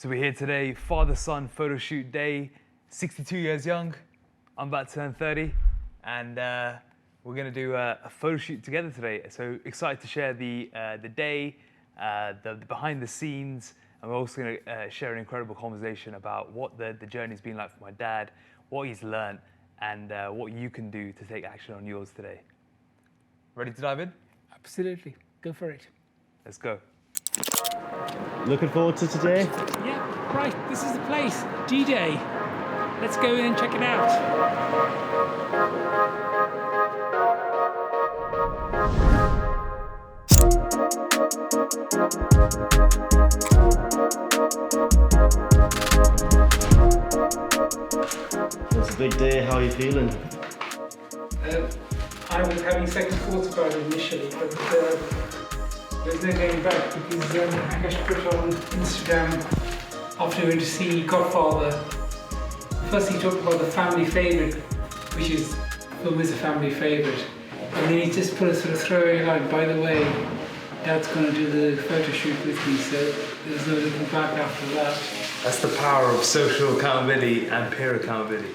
So we're here today, father-son photo shoot day, 62 years young. I'm about to turn 30, and we're gonna do a photo shoot together today. So excited to share the day, the behind the scenes, and we're also gonna share an incredible conversation about what the journey's been like for my dad, what he's learned, and what you can do to take action on yours today. Ready to dive in? Absolutely, go for it. Let's go. Looking forward to today? Yeah, right, this is the place, D-Day. Let's go in and check it out. It's a big day, how are you feeling? I was having second thoughts about it initially, but there's no going back because Akash put on Instagram after we went to see Godfather. First he talked about the family favourite, which is always a family favourite. And then he just put a sort of throwaway line, by the way, Dad's going to do the photo shoot with me, so there's no looking back after that. That's the power of social accountability and peer accountability.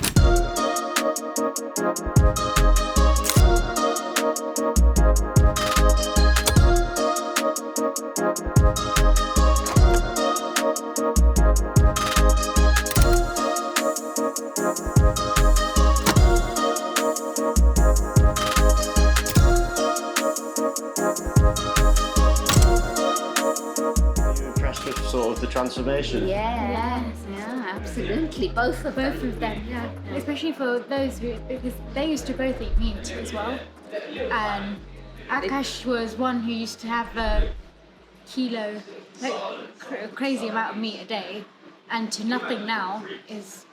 Sort of the transformation. Yeah, absolutely. Both of them, yeah. Especially for those who, because they used to both eat meat as well. And Akash was one who used to have a kilo, like crazy amount of meat a day, and to nothing now is.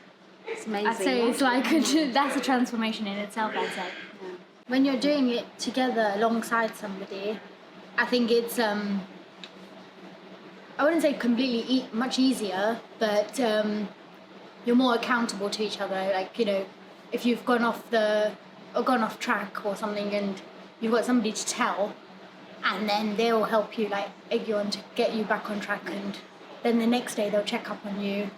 It's amazing. I'd say it's like that's a transformation in itself. I'd say. Yeah. When you're doing it together alongside somebody, I think it's I wouldn't say completely much easier, but you're more accountable to each other. Like, you know, if you've gone off track or something, and you've got somebody to tell, and then they'll help you, like egg you on to get you back on track, and then the next day they'll check up on you.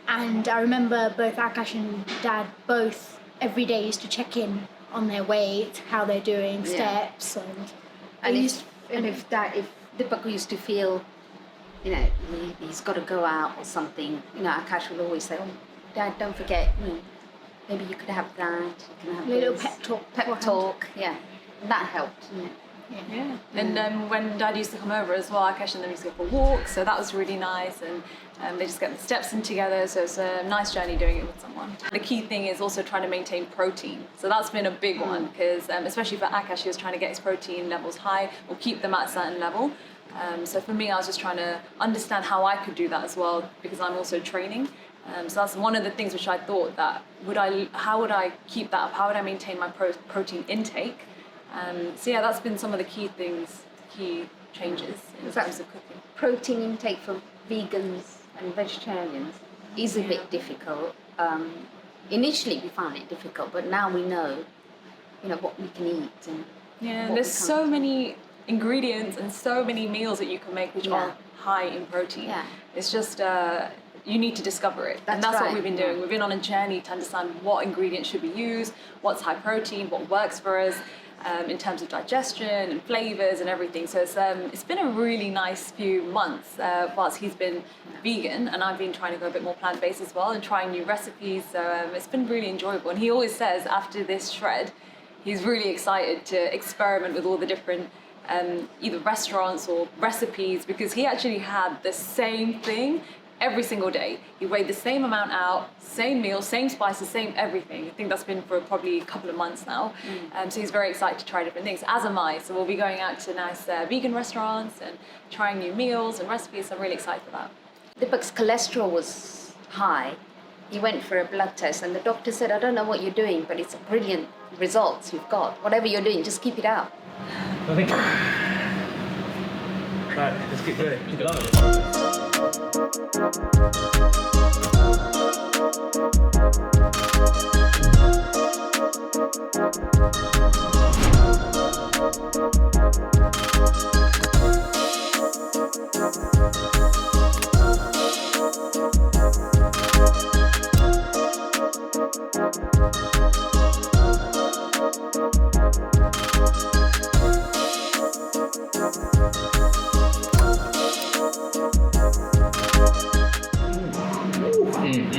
And I remember both Akash and Dad both every day used to check in on their weight, how they're doing, steps, and if Dipak used to feel, you know, he's got to go out or something, you know, Akash will always say, oh, Dad, don't forget, maybe you could have that, you can have a little this. pep talk. Yeah, that helped, you know. Yeah. And when Dad used to come over as well, Akash and them used to go for walks, so that was really nice, and they just get the steps in together, so it's a nice journey doing it with someone. The key thing is also trying to maintain protein, so that's been a big one, because especially for Akash, he was trying to get his protein levels high or keep them at a certain level. So for me, I was just trying to understand how I could do that as well, because I'm also training. So that's one of the things which I thought that, how would I keep that up? How would I maintain my protein intake? So yeah, that's been some of the key things, key changes in terms of cooking. Protein intake for vegans and vegetarians is a bit difficult. Initially we found it difficult, but now we know, what we can eat and there's so many ingredients and so many meals that you can make which are high in protein. Yeah. It's just you need to discover it. And that's what we've been doing. We've been on a journey to understand what ingredients should we use, what's high protein, what works for us in terms of digestion and flavors and everything. So it's been a really nice few months whilst he's been vegan, and I've been trying to go a bit more plant-based as well and trying new recipes. So it's been really enjoyable. And he always says after this shred, he's really excited to experiment with all the different either restaurants or recipes, because he actually had the same thing every single day. He weighed the same amount out, same meal, same spices, same everything. I think that's been for probably a couple of months now. So he's very excited to try different things, as am I. So we'll be going out to nice vegan restaurants and trying new meals and recipes. So I'm really excited for that. Dipak's cholesterol was high. He went for a blood test and the doctor said, I don't know what you're doing, but it's brilliant results you've got. Whatever you're doing, just keep it up. I think. Right, let's keep going. Keep it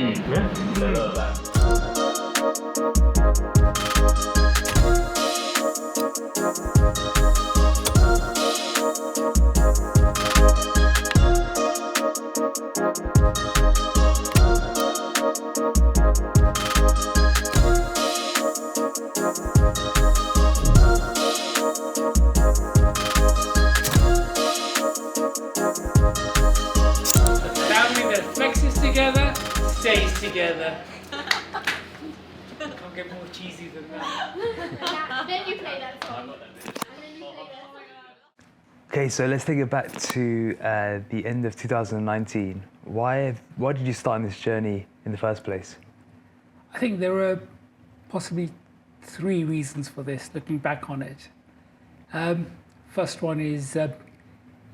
Family that flexes together, stays together. Can't get more cheesy than that. Then you play that song. Okay, so let's take it back to the end of 2019. Why did you start on this journey in the first place? I think there are possibly 3 reasons for this, looking back on it. First one is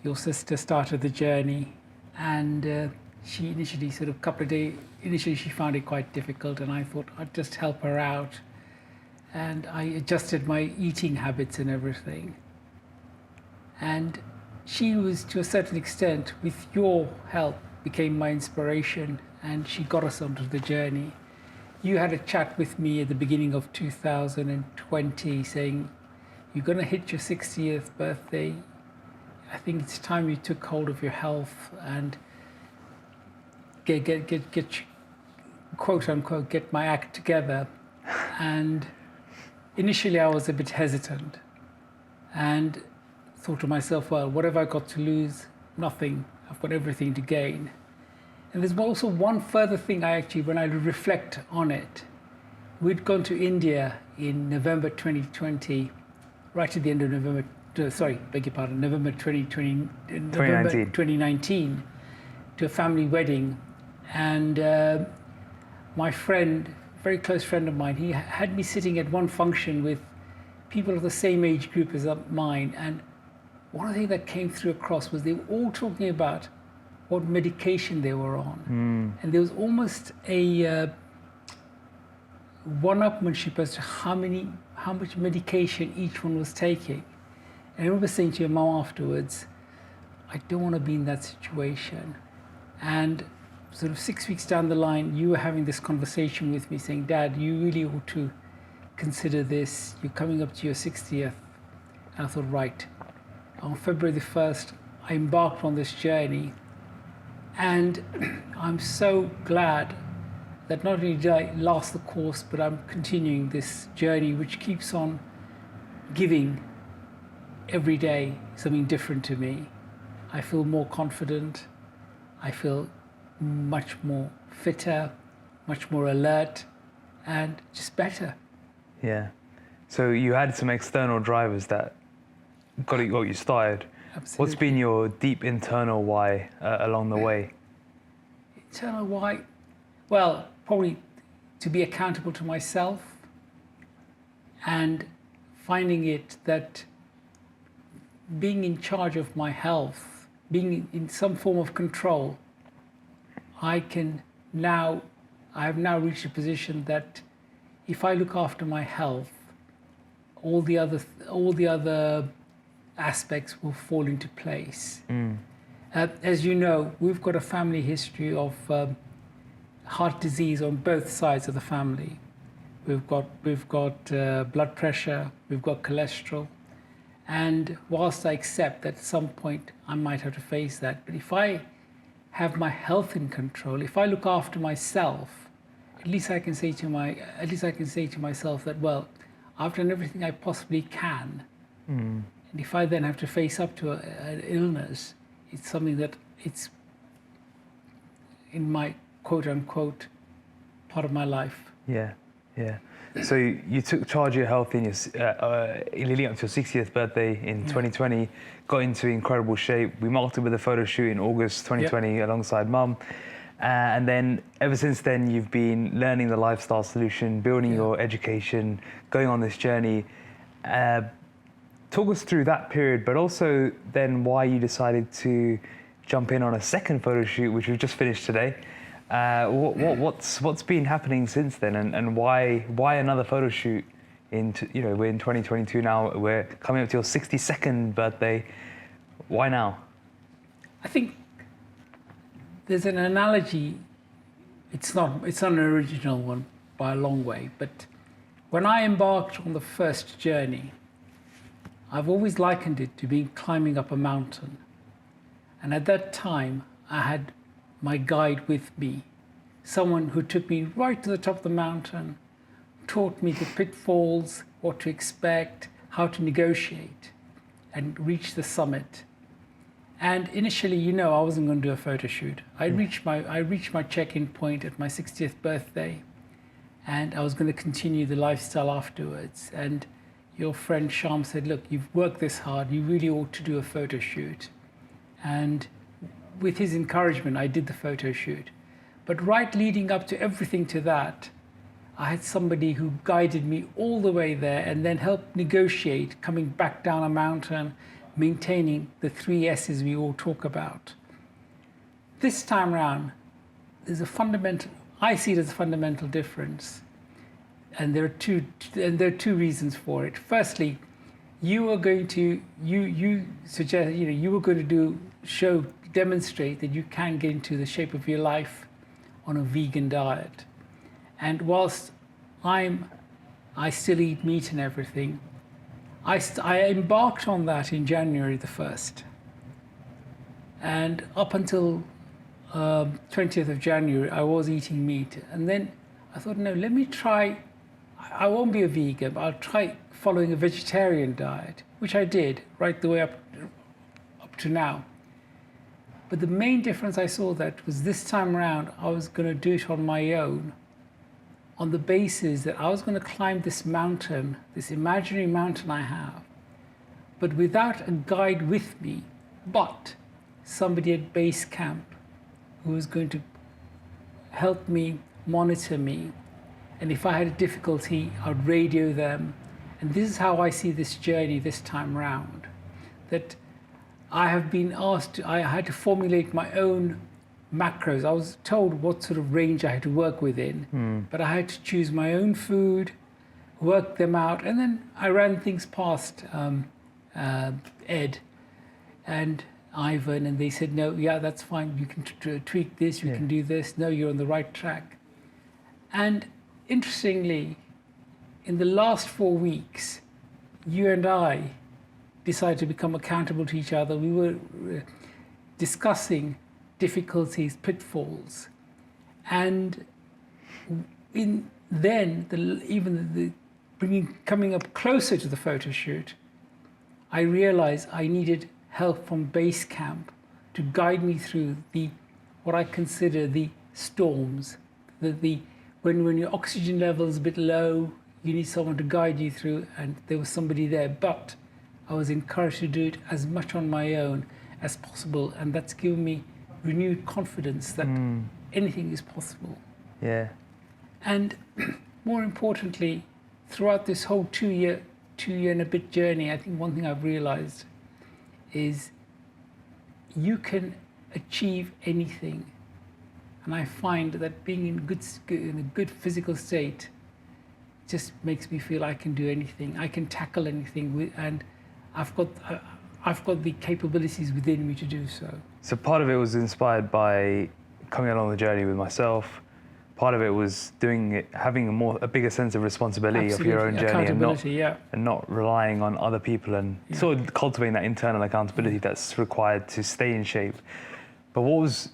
your sister started the journey, and she initially, sort of a couple of days, initially she found it quite difficult, and I thought I'd just help her out. And I adjusted my eating habits and everything. And she was, to a certain extent, with your help, became my inspiration, and she got us onto the journey. You had a chat with me at the beginning of 2020 saying, you're going to hit your 60th birthday. I think it's time you took hold of your health and get quote unquote, get my act together. And initially I was a bit hesitant and thought to myself, well, what have I got to lose? Nothing. I've got everything to gain. And there's also one further thing when I reflect on it. We'd gone to India in November 2020, right at the end of November 2020, November 2019, to a family wedding. And my friend, very close friend of mine, he had me sitting at one function with people of the same age group as mine. And one of the things that came through across was they were all talking about what medication they were on. And there was almost a one-upmanship as to how much medication each one was taking. And I remember saying to your mom afterwards, I don't want to be in that situation. And sort of 6 weeks down the line, you were having this conversation with me saying, Dad, you really ought to consider this. You're coming up to your 60th. And I thought, right. On February the 1st, I embarked on this journey. And I'm so glad that not only did I last the course, but I'm continuing this journey, which keeps on giving every day something different to me. I feel more confident. I feel much more fitter, much more alert, and just better. Yeah. So you had some external drivers that got you started. Absolutely. What's been your deep internal why along the way? Internal why? Well, probably to be accountable to myself and finding it that being in charge of my health, being in some form of control, I have now reached a position that if I look after my health, all the other aspects will fall into place. As you know, we've got a family history of heart disease on both sides of the family. We've got blood pressure, we've got cholesterol, and whilst I accept that at some point I might have to face that, but if I have my health in control, if I look after myself, at least I can say to myself that, well, I've done everything I possibly can. And if I then have to face up to an illness, it's something that it's in my quote-unquote part of my life. Yeah, yeah. So you took charge of your health in leading up to your 60th birthday in 2020, got into incredible shape. We marked it with a photo shoot in August 2020 alongside Mum. And then ever since then, you've been learning the lifestyle solution, building your education, going on this journey. Talk us through that period, but also then why you decided to jump in on a second photo shoot, which we've just finished today. What's been happening since then, and why another photo shoot? We're in 2022 now. We're coming up to your 62nd birthday. Why now? I think there's an analogy it's not an original one by a long way, but when I embarked on the first journey, I've always likened it to being climbing up a mountain. And at that time, I had my guide with me, someone who took me right to the top of the mountain, taught me the pitfalls, what to expect, how to negotiate, and reach the summit. And initially, I wasn't going to do a photo shoot. I reached my check-in point at my 60th birthday, and I was going to continue the lifestyle afterwards. And your friend Sham said, look, you've worked this hard, you really ought to do a photo shoot. And with his encouragement, I did the photo shoot. But right leading up to everything to that, I had somebody who guided me all the way there and then helped negotiate coming back down a mountain, maintaining the 3 S's we all talk about. This time around, I see it as a fundamental difference. And there are two reasons for it. Firstly, you were going to demonstrate that you can get into the shape of your life on a vegan diet. And whilst I still eat meat and everything, I embarked on that in January the 1st. And up until 20th of January, I was eating meat. And then I thought, no, let me try. I won't be a vegan, but I'll try following a vegetarian diet, which I did right the way up to now. But the main difference I saw that was this time around, I was going to do it on my own, on the basis that I was going to climb this mountain, this imaginary mountain I have, but without a guide with me, but somebody at base camp who was going to help me, monitor me, and if I had a difficulty, I'd radio them. And this is how I see this journey this time round, that I have been asked, I had to formulate my own macros. I was told what sort of range I had to work within, but I had to choose my own food, work them out, and then I ran things past Ed and Ivan, and they said, no, yeah, that's fine, you can tweak this, you can do this, no, you're on the right track. And interestingly, in the last 4 weeks, you and I decided to become accountable to each other. We were discussing difficulties, pitfalls, and coming up closer to the photo shoot, I realized I needed help from base camp to guide me through what I consider the storms, when your oxygen level is a bit low, you need someone to guide you through, and there was somebody there. But I was encouraged to do it as much on my own as possible, and that's given me renewed confidence that anything is possible. Yeah. And more importantly, throughout this whole 2 year and a bit journey, I think one thing I've realized is you can achieve anything. And I find that being in a good physical state just makes me feel I can do anything. I can tackle anything, and I've got the capabilities within me to do so. So part of it was inspired by coming along the journey with myself. Part of it was having a bigger sense of responsibility of your own journey and not relying on other people, and sort of cultivating that internal accountability that's required to stay in shape. But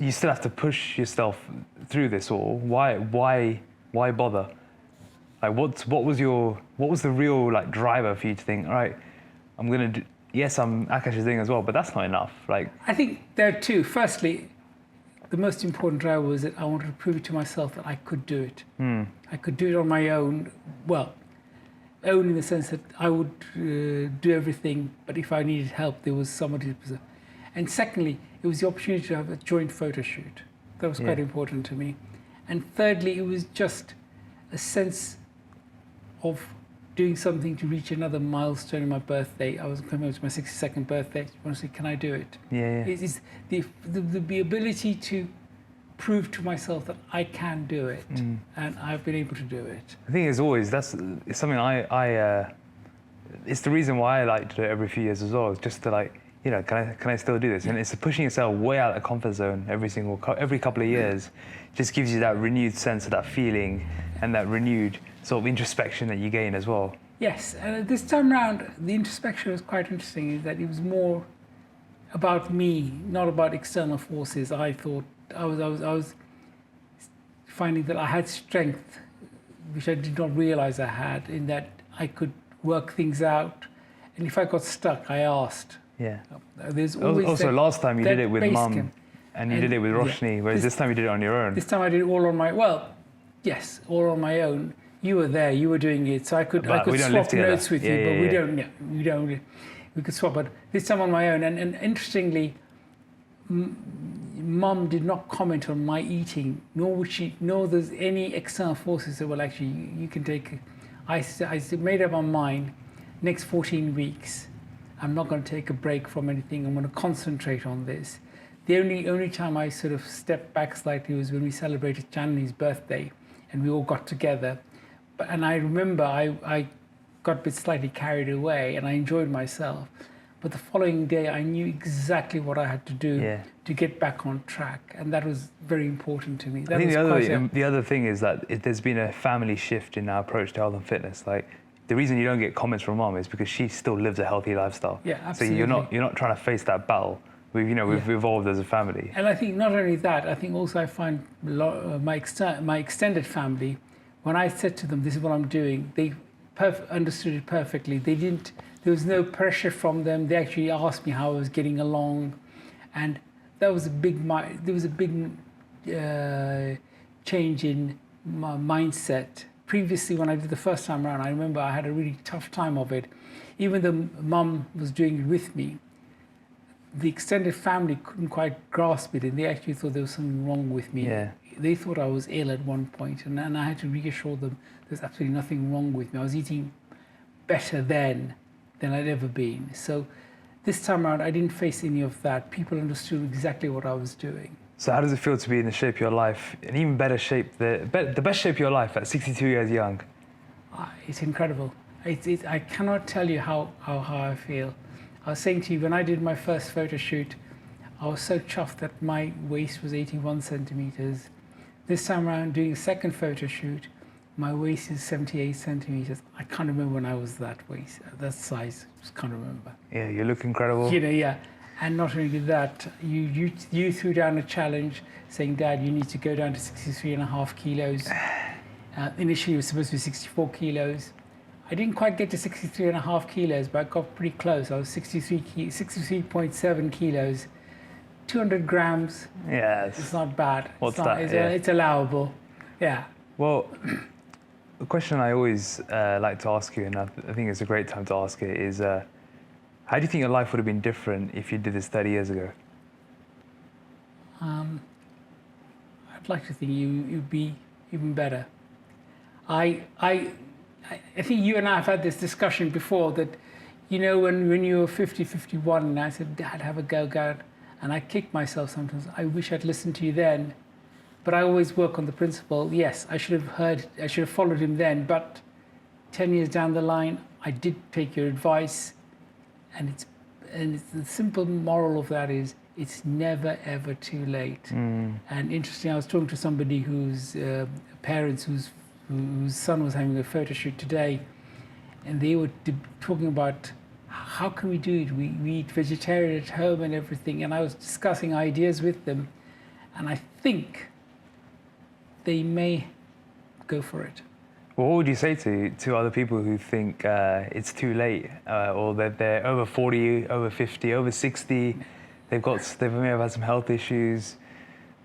you still have to push yourself through this, or why bother? Like what was the real driver for you to think, all right, I'm gonna do, yes, Akash is doing as well, but that's not enough. I think there are two. Firstly, the most important driver was that I wanted to prove to myself that I could do it. I could do it on my own. Well, own in the sense that I would do everything, but if I needed help, there was somebody to. And secondly, it was the opportunity to have a joint photo shoot. That was quite important to me. And thirdly, it was just a sense of doing something to reach another milestone in my birthday. I was coming up to my 62nd birthday. Honestly, can I do it? It is the ability to prove to myself that I can do it, and I've been able to do it. I think as always, it's something it's the reason why I like to do it every few years as well. It's just to you know, can I still do this? And it's pushing yourself way out of the comfort zone every couple of years, just gives you that renewed sense of that feeling and that renewed sort of introspection that you gain as well. Yes, this time round, the introspection was quite interesting. Is that it was more about me, not about external forces. I thought I was finding that I had strength, which I did not realize I had, in that I could work things out, and if I got stuck, I asked. Yeah. There's always also, last time you did it with Mum, and you did it with Roshni, whereas this time you did it on your own. This time I did it all on my all on my own. You were there, you were doing it, so I could swap notes with you, but we could swap. But this time on my own, and interestingly, Mum did not comment on my eating, nor there's any external forces that, well, actually, you can take. I made up my mind. Next 14 weeks, I'm not going to take a break from anything. I'm going to concentrate on this. The only time I sort of stepped back slightly was when we celebrated Chandni's birthday, and we all got together. And I remember I got a bit slightly carried away, and I enjoyed myself. But the following day, I knew exactly what I had to do to get back on track, and that was very important to me. I think the other thing is that there's been a family shift in our approach to health and fitness. Like, the reason you don't get comments from Mum is because she still lives a healthy lifestyle. Yeah, absolutely. So you're not trying to face that battle. We've evolved as a family. And I think not only that, I think also I find my extended family, when I said to them, "This is what I'm doing," they understood it perfectly. There was no pressure from them. They actually asked me how I was getting along, and there was a big change in my mindset. Previously, when I did the first time around, I remember I had a really tough time of it. Even though Mum was doing it with me, the extended family couldn't quite grasp it, and they actually thought there was something wrong with me. Yeah. They thought I was ill at one point, and I had to reassure them there's absolutely nothing wrong with me. I was eating better then than I'd ever been. So this time around, I didn't face any of that. People understood exactly what I was doing. So how does it feel to be in the shape of your life, an even better shape, the best shape of your life at 62 years young? It's incredible. I cannot tell you how I feel. I was saying to you, when I did my first photo shoot, I was so chuffed that my waist was 81 centimeters. This time around, doing a second photo shoot, my waist is 78 centimeters. I can't remember when I was that size. Just can't remember. Yeah, you look incredible. You know, yeah. And not only that, you threw down a challenge saying, "Dad, you need to go down to 63.5 kilos." Initially, it was supposed to be 64 kilos. I didn't quite get to 63.5 kilos, but I got pretty close. I was 63.7 kilos, 200 grams. Yes. It's not bad. It's allowable. Yeah. Well, the question I always like to ask you, and I think it's a great time to ask it, is how do you think your life would have been different if you did this 30 years ago? I'd like to think you'd be even better. I think you and I have had this discussion before that, you know, when you were 50, 51, and I said, "Dad, have a go, and I kick myself sometimes. I wish I'd listened to you then. But I always work on the principle, yes, I should have followed him then, but 10 years down the line, I did take your advice, and the simple moral of that is, it's never, ever too late. And interesting, I was talking to somebody whose parents, whose son was having a photo shoot today, and they were talking about how can we do it? We eat vegetarian at home and everything, and I was discussing ideas with them, and I think they may go for it. Well, what would you say to other people who think it's too late, or that they're over 40, over 50, over 60, they may have had some health issues,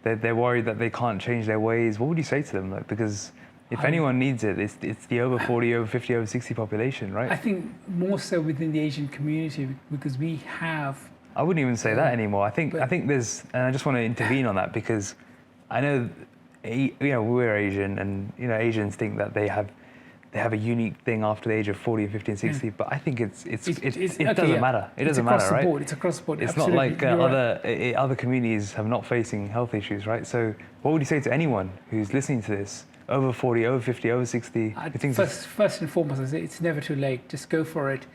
they're worried that they can't change their ways? What would you say to them? Because if anyone needs it, it's the over 40, over 50, over 60 population, right? I think more so within the Asian community, because we have... I wouldn't even say that anymore. I think there's, and I just want to intervene on that, because I know, you know, we're Asian, and, you know, Asians think that they have a unique thing after the age of 40, 50, and 60. But I think it doesn't matter. It doesn't matter, right? It's across the board. It's not like other communities have not facing health issues, right? So what would you say to anyone who's listening to this, over 40, over 50, over 60? First and foremost, I say it's never too late. Just go for it.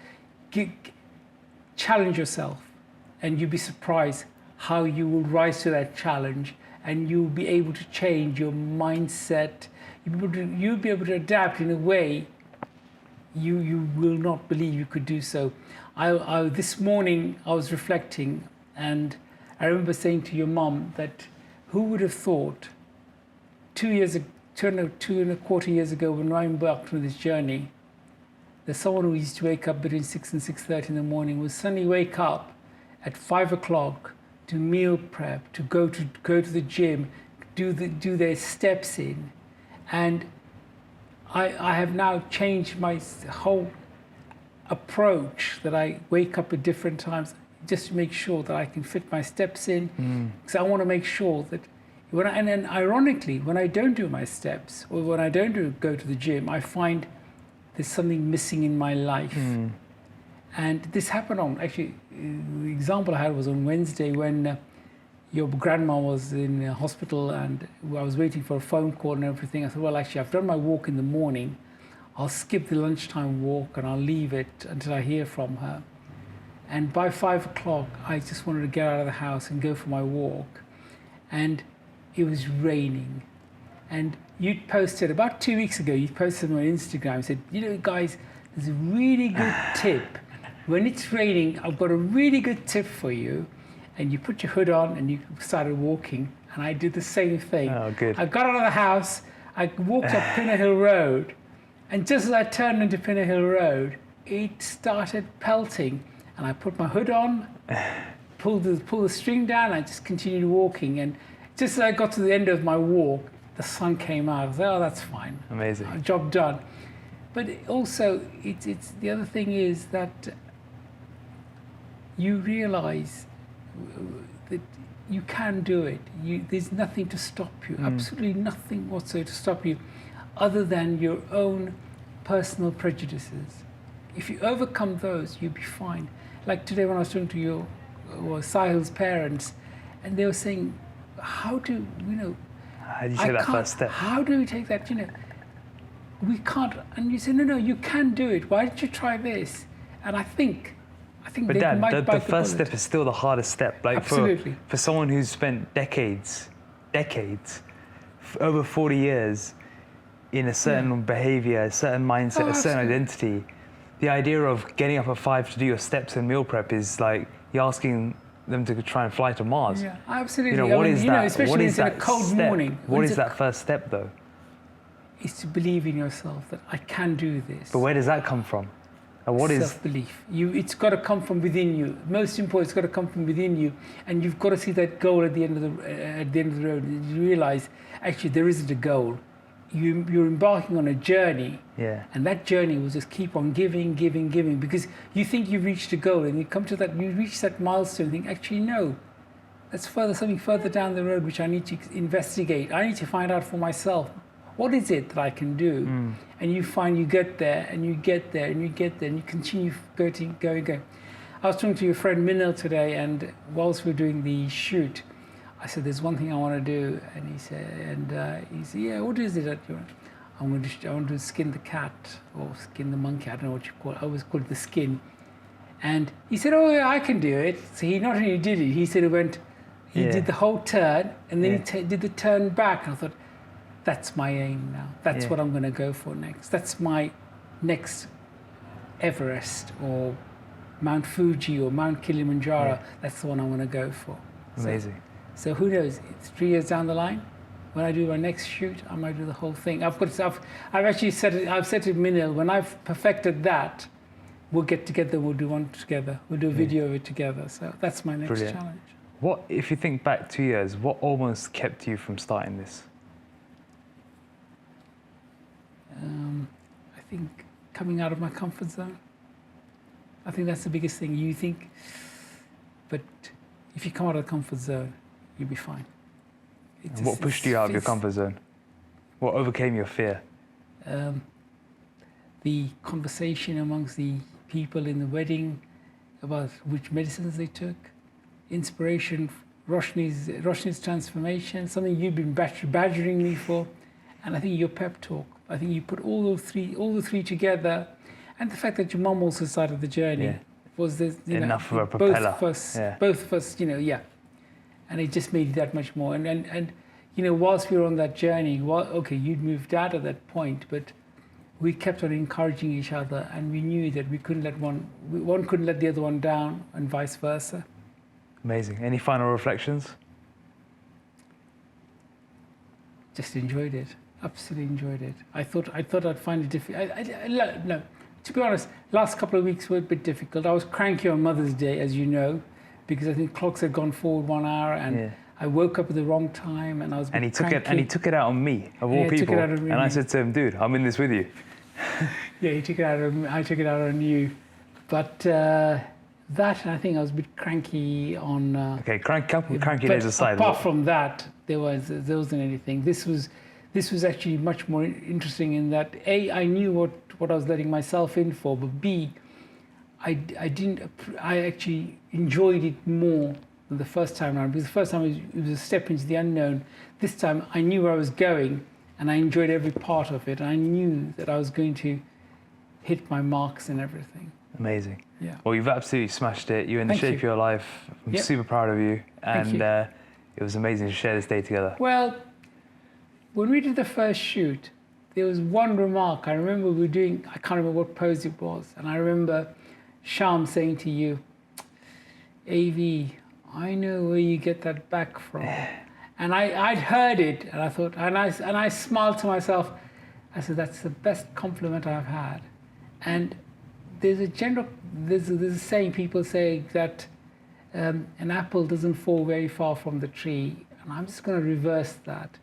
Challenge yourself and you'd be surprised how you will rise to that challenge, and you'll be able to change your mindset. You'll be able to adapt in a way you will not believe you could do so. This morning I was reflecting, and I remember saying to your mum that who would have thought 2.25 years ago when I embarked on this journey, that someone who used to wake up between 6 and 6:30 in the morning would suddenly wake up at 5 o'clock to meal prep, to go to the gym, do their steps in. And I have now changed my whole approach, that I wake up at different times just to make sure that I can fit my steps in. Because I want to make sure that and then ironically, when I don't do my steps, or when I don't go to the gym, I find there's something missing in my life. And this happened on, actually, the example I had was on Wednesday when your grandma was in hospital, and I was waiting for a phone call and everything. I thought, well, actually, I've done my walk in the morning. I'll skip the lunchtime walk and I'll leave it until I hear from her. And by 5 o'clock, I just wanted to get out of the house and go for my walk. And it was raining. And you'd posted, about 2 weeks ago, you posted on Instagram, said, you know, guys, there's a really good tip. When it's raining, I've got a really good tip for you. And you put your hood on and you started walking. And I did the same thing. Oh, good. I got out of the house, I walked up Pinner Hill Road. And just as I turned into Pinner Hill Road, it started pelting. And I put my hood on, pulled the string down, and I just continued walking. And just as I got to the end of my walk, the sun came out. I was like, oh, that's fine. Amazing. Job done. But also, it's the other thing is that you realize that you can do it. There's nothing to stop you, absolutely nothing whatsoever to stop you, other than your own personal prejudices. If you overcome those, you'll be fine. Like today when I was talking to Sahil's parents, and they were saying, how do you take that first step? How do we take that? We can't. And you say, no, you can do it. Why don't you try this? And I think but Dad, the first step is still the hardest step. Like absolutely. For someone who's spent decades, over 40 years in a certain behavior, a certain mindset, a certain identity, the idea of getting up at 5 to do your steps and meal prep is like you're asking them to try and fly to Mars. Yeah, absolutely. What is that? Especially What is in that a cold step? morning. What is that first step, though? Is to believe in yourself that I can do this. But where does that come from? And what is self-belief? It's got to come from within you. Most important, it's got to come from within you, and you've got to see that goal at the end of the road. You realize actually there isn't a goal. You're embarking on a journey, and that journey will just keep on giving, because you think you've reached a goal, and you come to that, you reach that milestone, and think actually no, that's something further down the road which I need to investigate. I need to find out for myself. What is it that I can do? And you find you get there, and you get there, and you get there, and you continue going. I was talking to your friend Minil today, and whilst we were doing the shoot, I said, there's one thing I want to do. And he said, yeah, what is it that you want? I want to skin the cat, or skin the monkey, I don't know what you call it. I always call it the skin. And he said, oh, yeah, I can do it. So he not only did it, he said he did the whole turn, and then he did the turn back. And I thought, that's my aim now. That's what I'm going to go for next. That's my next Everest, or Mount Fuji, or Mount Kilimanjaro. That's the one I want to go for. Amazing. So who knows? It's 3 years down the line. When I do my next shoot, I might do the whole thing. I've actually said it. I've said to Minil, when I've perfected that, we'll get together. We'll do one together. We'll do a video of it together. So that's my next challenge. What, if you think back 2 years, what almost kept you from starting this? I think coming out of my comfort zone. I think that's the biggest thing. You think, but if you come out of the comfort zone, you'll be fine. And what pushed you out of your comfort zone? What overcame your fear? The conversation amongst the people in the wedding about which medicines they took, inspiration, Roshni's transformation, something you've been badgering me for, and I think your pep talk. I think you put all the three together, and the fact that your mum also started the journey. was this, enough of a propeller. Both of us, and it just made it that much more. And whilst we were on that journey, okay, you'd moved out at that point, but we kept on encouraging each other, and we knew that we couldn't let one couldn't let the other one down, and vice versa. Amazing. Any final reflections? Just enjoyed it. Absolutely enjoyed it. I thought I'd find it difficult. No, to be honest, last couple of weeks were a bit difficult. I was cranky on Mother's Day, as you know, because I think clocks had gone forward 1 hour, and I woke up at the wrong time, and I was. And he took it out on me, of all people. And I said to him, "Dude, I'm in this with you." Yeah, he took it out on me. I took it out on you, but. That, I think I was a bit cranky on. Okay, cranky days aside. Apart from that, there wasn't anything. This was actually much more interesting in that A, I knew what I was letting myself in for, but B, I actually enjoyed it more than the first time around, because the first time it was a step into the unknown. This time I knew where I was going, and I enjoyed every part of it. I knew that I was going to hit my marks and everything. Amazing. Yeah. Well, you've absolutely smashed it. You're in the shape of your life. I'm super proud of you. And it was amazing to share this day together. Well, when we did the first shoot, there was one remark. I remember we were doing, I can't remember what pose it was. And I remember Sham saying to you, AV, I know where you get that back from. And I'd heard it, and I thought, and I smiled to myself. I said, that's the best compliment I've had. And there's a saying, people say that an apple doesn't fall very far from the tree, and I'm just going to reverse that.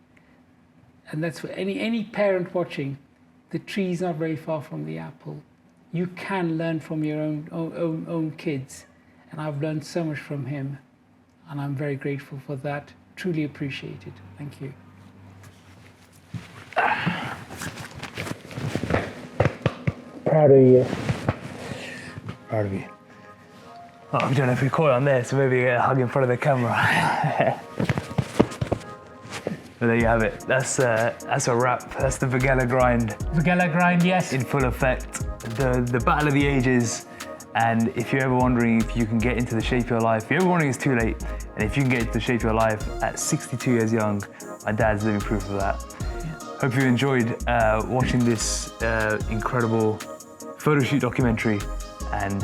And that's for any parent watching. The tree is not very far from the apple. You can learn from your own kids, and I've learned so much from him, and I'm very grateful for that. Truly appreciate it. Thank you. Proud of you. Proud of you. Oh, I don't know if we caught it on there, so maybe a hug in front of the camera. But there you have it. That's a wrap. That's the Vaghela grind. Vaghela grind, yes. In full effect. The battle of the ages. And if you're ever wondering if you can get into the shape of your life, if you're ever wondering it's too late, and if you can get into the shape of your life at 62 years young, my dad's living proof of that. Yeah. Hope you enjoyed watching this incredible photo shoot documentary, and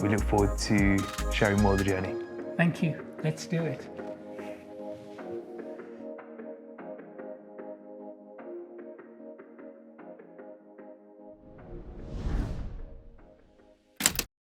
we look forward to sharing more of the journey. Thank you. Let's do it.